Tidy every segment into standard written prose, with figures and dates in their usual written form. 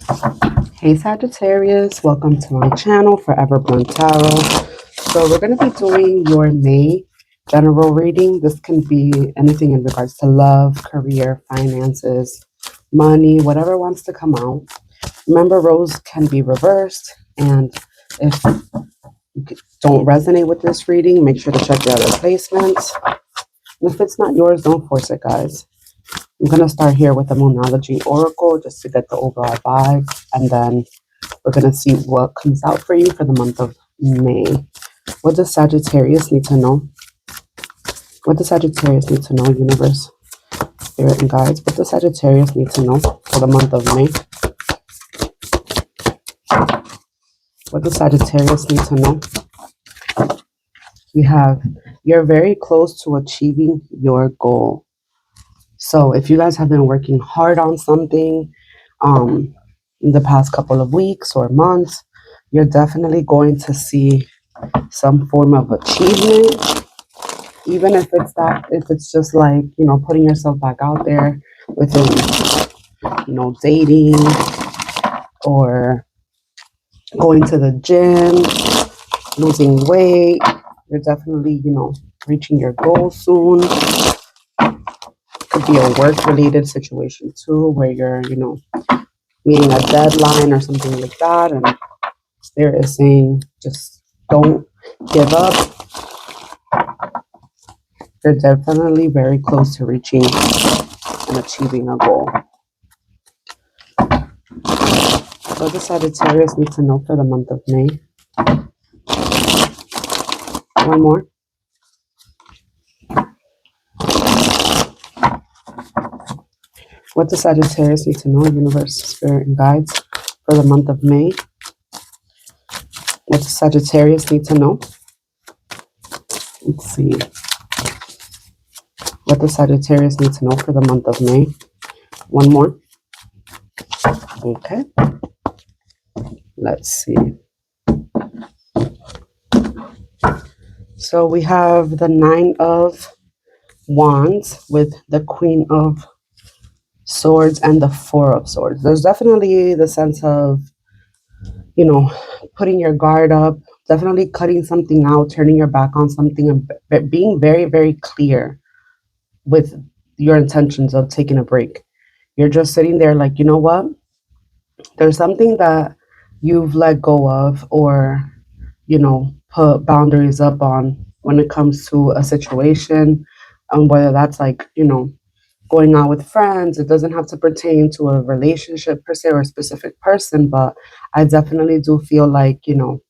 Hey Sagittarius, welcome to my channel, Forever Blunt Tarot. So we're going to be doing your May general reading. This can be anything in regards to love, career, finances, money, whatever wants to come out. Remember, roles can be reversed, and if you don't resonate with this reading, make sure to check your other placements. And if it's not yours, don't force it, guys. I'm going to start here with the Moonology Oracle just to get the overall vibe, and then we're going to see what comes out for you for the month of May. What does Sagittarius need to know? What does Sagittarius need to know, universe, spirit, and guides? What does Sagittarius need to know for the month of May? What does Sagittarius need to know? We have, you're very close to achieving your goal. So if you guys have been working hard on something in the past couple of weeks or months, you're definitely going to see some form of achievement, even if it's just like, putting yourself back out there within, dating or going to the gym, losing weight. You're definitely, reaching your goal soon. Could be a work related situation too, where you're, meeting a deadline or something like that. And Spirit is saying, just don't give up. You're definitely very close to reaching and achieving a goal. What does Sagittarius need to know for the month of May? One more. What does Sagittarius need to know, universe, spirit, and guides for the month of May? What does Sagittarius need to know? Let's see. What does Sagittarius need to know for the month of May? One more. Okay. Let's see. So we have the Nine of Wands with the Queen of Swords and the Four of Swords. There's definitely the sense of, putting your guard up, definitely cutting something out, turning your back on something, and being very, very clear with your intentions of taking a break. You're just sitting there like, you know what? There's something that you've let go of or, put boundaries up on when it comes to a situation, whether that's like, going out with friends. It doesn't have to pertain to a relationship per se or a specific person, but I definitely do feel like, you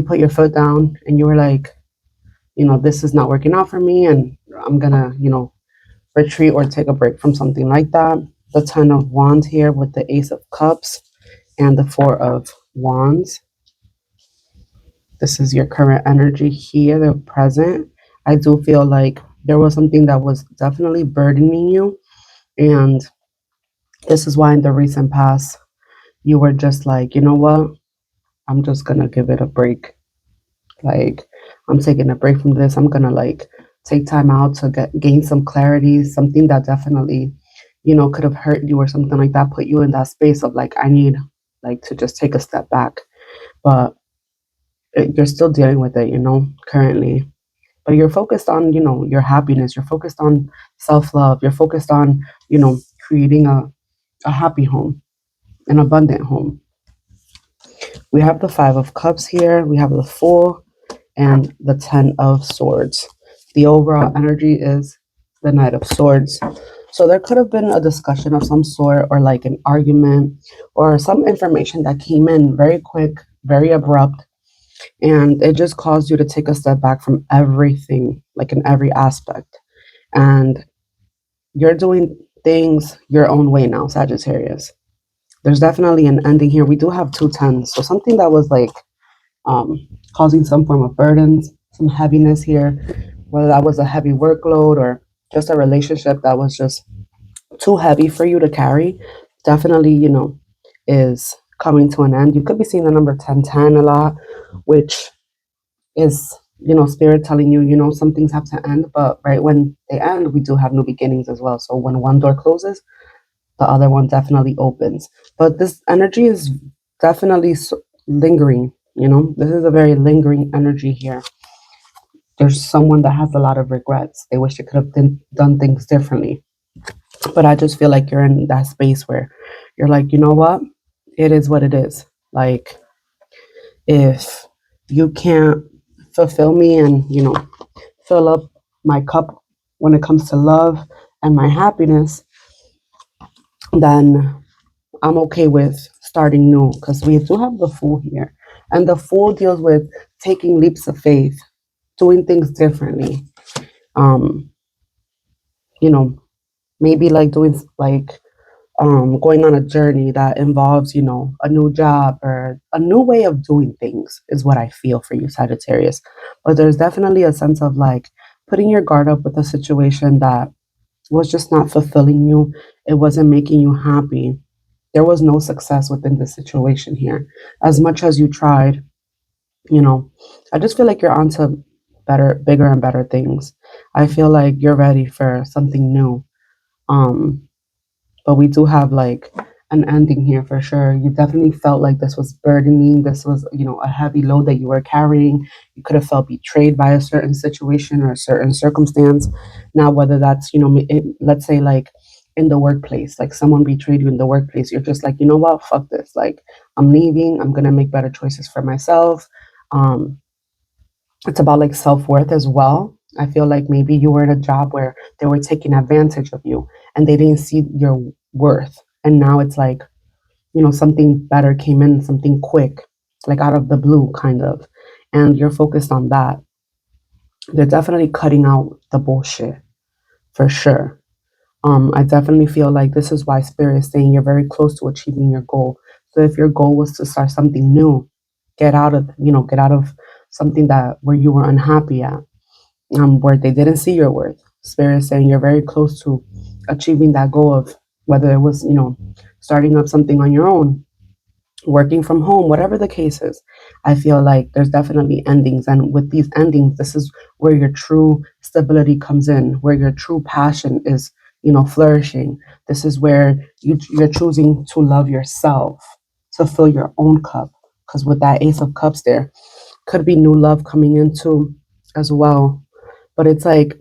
put your foot down and you were like, this is not working out for me and I'm gonna, retreat or take a break from something like that. The Ten of Wands here with the Ace of Cups and the Four of Wands. This is your current energy here, the present. I do feel like there was something that was definitely burdening you. And this is why in the recent past, you were just like, you know what? I'm just going to give it a break. Like, I'm taking a break from this. I'm going to like take time out to gain some clarity, something that definitely, could have hurt you or something like that, put you in that space of like, I need like to just take a step back. But you're still dealing with it, currently. But you're focused on, your happiness. You're focused on self-love. You're focused on, creating a happy home, an abundant home. We have the Five of Cups here. We have the Fool and the Ten of Swords. The overall energy is the Knight of Swords. So there could have been a discussion of some sort or like an argument or some information that came in very quick, very abrupt. And it just caused you to take a step back from everything, like in every aspect. And you're doing things your own way now, Sagittarius. There's definitely an ending here. We do have 2 10s. So something that was like causing some form of burdens, some heaviness here, whether that was a heavy workload or just a relationship that was just too heavy for you to carry, definitely, is coming to an end. You could be seeing the number 1010 a lot, which is, spirit telling you, some things have to end, but right when they end, we do have new beginnings as well. So when one door closes, the other one definitely opens. But this energy is definitely lingering. This is a very lingering energy here. There's someone that has a lot of regrets. They wish they could have done things differently. But I just feel like you're in that space where you're like, you know what? It is what it is. Like, if you can't fulfill me and, fill up my cup when it comes to love and my happiness, then I'm okay with starting new, because we do have the Fool here. And the Fool deals with taking leaps of faith, doing things differently. Um, you know, maybe like doing like going on a journey that involves, a new job or a new way of doing things is what I feel for you, Sagittarius. But there's definitely a sense of like putting your guard up with a situation that was just not fulfilling you. It wasn't making you happy. There was no success within the situation here. As much as you tried, you know, I just feel like you're onto better, bigger and better things. I feel like you're ready for something new. Um, but we do have like an ending here for sure. You definitely felt like this was burdening. This was, a heavy load that you were carrying. You could have felt betrayed by a certain situation or a certain circumstance. Now, whether that's, let's say like in the workplace, like someone betrayed you in the workplace, you're just like, you know what, fuck this. Like, I'm leaving. I'm going to make better choices for myself. Um, it's about like self-worth as well. I feel like maybe you were in a job where they were taking advantage of you and they didn't see your worth. And now it's like, something better came in, something quick, like out of the blue, kind of. And you're focused on that. They're definitely cutting out the bullshit for sure. I definitely feel like this is why Spirit is saying you're very close to achieving your goal. So if your goal was to start something new, get out of something that where you were unhappy at, where they didn't see your worth. Spirit is saying you're very close to achieving that goal of whether it was, starting up something on your own, working from home, whatever the case is. I feel like there's definitely endings. And with these endings, this is where your true stability comes in, where your true passion is, flourishing. This is where you're choosing to love yourself, to fill your own cup. Because with that Ace of Cups there, could be new love coming into as well. But it's like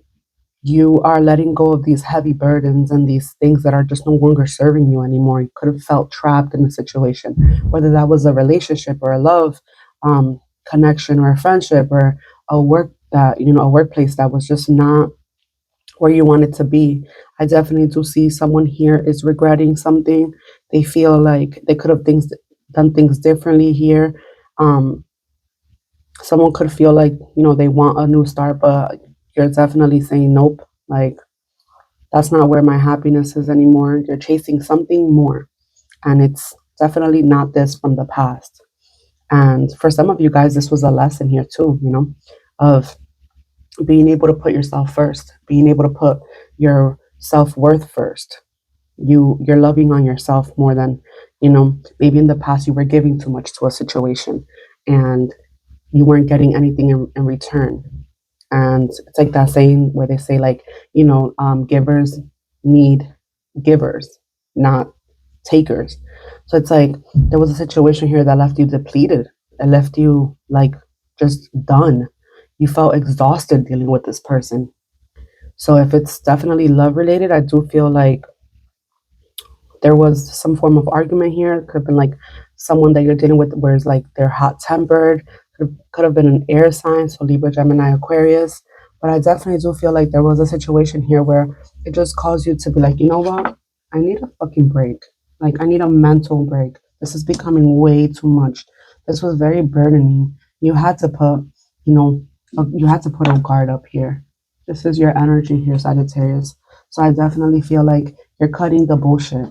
you are letting go of these heavy burdens and these things that are just no longer serving you anymore. You could have felt trapped in a situation, whether that was a relationship or a love connection or a friendship or a workplace that was just not where you wanted to be. I definitely do see someone here is regretting something. They feel like they could have done things differently here. Um, Someone could feel like, they want a new start, but you're definitely saying nope. Like, that's not where my happiness is anymore. You're chasing something more. And it's definitely not this from the past. And for some of you guys, this was a lesson here too, of being able to put yourself first, being able to put your self-worth first. You're loving on yourself more than, maybe in the past you were giving too much to a situation and you weren't getting anything in return. And it's like that saying where they say like, givers need givers, not takers. So it's like there was a situation here that left you depleted. It left you like just done. You felt exhausted dealing with this person. So if it's definitely love related, I do feel like there was some form of argument here. It could have been like someone that you're dealing with where it's like they're hot tempered. Could have been an air sign, so Libra, Gemini, Aquarius. But I definitely do feel like there was a situation here where it just caused you to be like, you know what? I need a fucking break. Like, I need a mental break. This is becoming way too much. This was very burdening. You had to put, you had to put a guard up here. This is your energy here, Sagittarius. So I definitely feel like you're cutting the bullshit.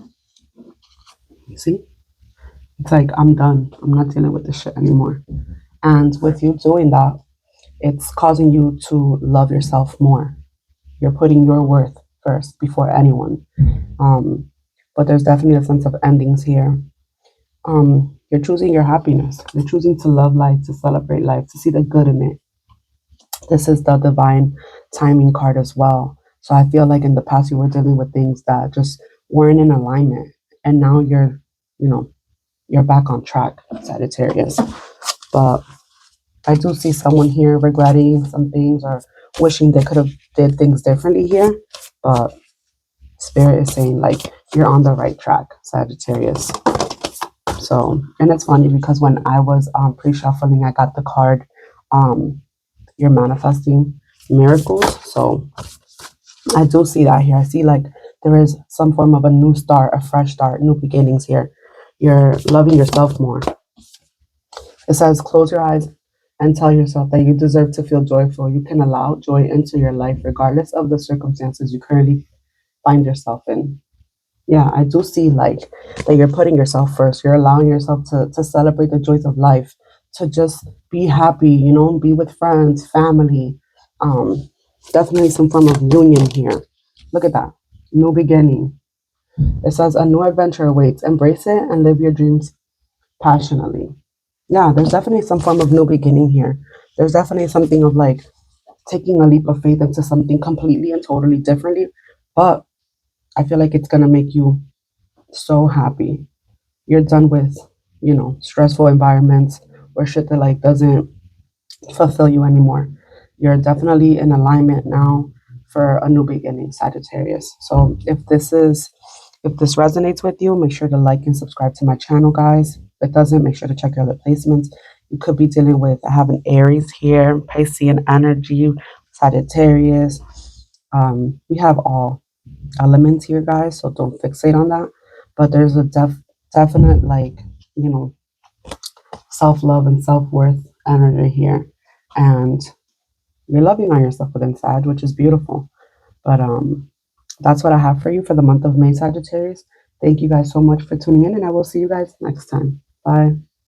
You see? It's like, I'm done. I'm not dealing with this shit anymore. And with you doing that, it's causing you to love yourself more. You're putting your worth first before anyone. But there's definitely a sense of endings here. You're choosing your happiness. You're choosing to love life, to celebrate life, to see the good in it. This is the divine timing card as well. So I feel like in the past you were dealing with things that just weren't in alignment, and now you know, you're back on track, Sagittarius. But I do see someone here regretting some things or wishing they could have did things differently here. But Spirit is saying like you're on the right track, Sagittarius. So, and it's funny because when I was pre-shuffling, I got the card, um, you're manifesting miracles. So I do see that here. I see like there is some form of a new start, a fresh start, new beginnings here. You're loving yourself more. It says close your eyes and tell yourself that you deserve to feel joyful. You can allow joy into your life regardless of the circumstances you currently find yourself in. Yeah, I do see like that you're putting yourself first. You're allowing yourself to celebrate the joys of life, to just be happy, be with friends, family. Um, Definitely some form of union here. Look at that. New beginning. It says a new adventure awaits. Embrace it and live your dreams passionately. Yeah, there's definitely some form of new beginning here. There's definitely something of like taking a leap of faith into something completely and totally differently. But I feel like it's gonna make you so happy. You're done with, stressful environments where shit that like doesn't fulfill you anymore. You're definitely in alignment now for a new beginning, Sagittarius. So if this resonates with you, make sure to like and subscribe to my channel, guys. If it doesn't, make sure to check your other placements. You could be dealing with, I have an Aries here, Piscean energy, Sagittarius. We have all elements here, guys, so don't fixate on that. But there's a definite like, you know, self-love and self-worth energy here. And you're loving on yourself within Sag, which is beautiful. But that's what I have for you for the month of May, Sagittarius. Thank you guys so much for tuning in, and I will see you guys next time. Bye.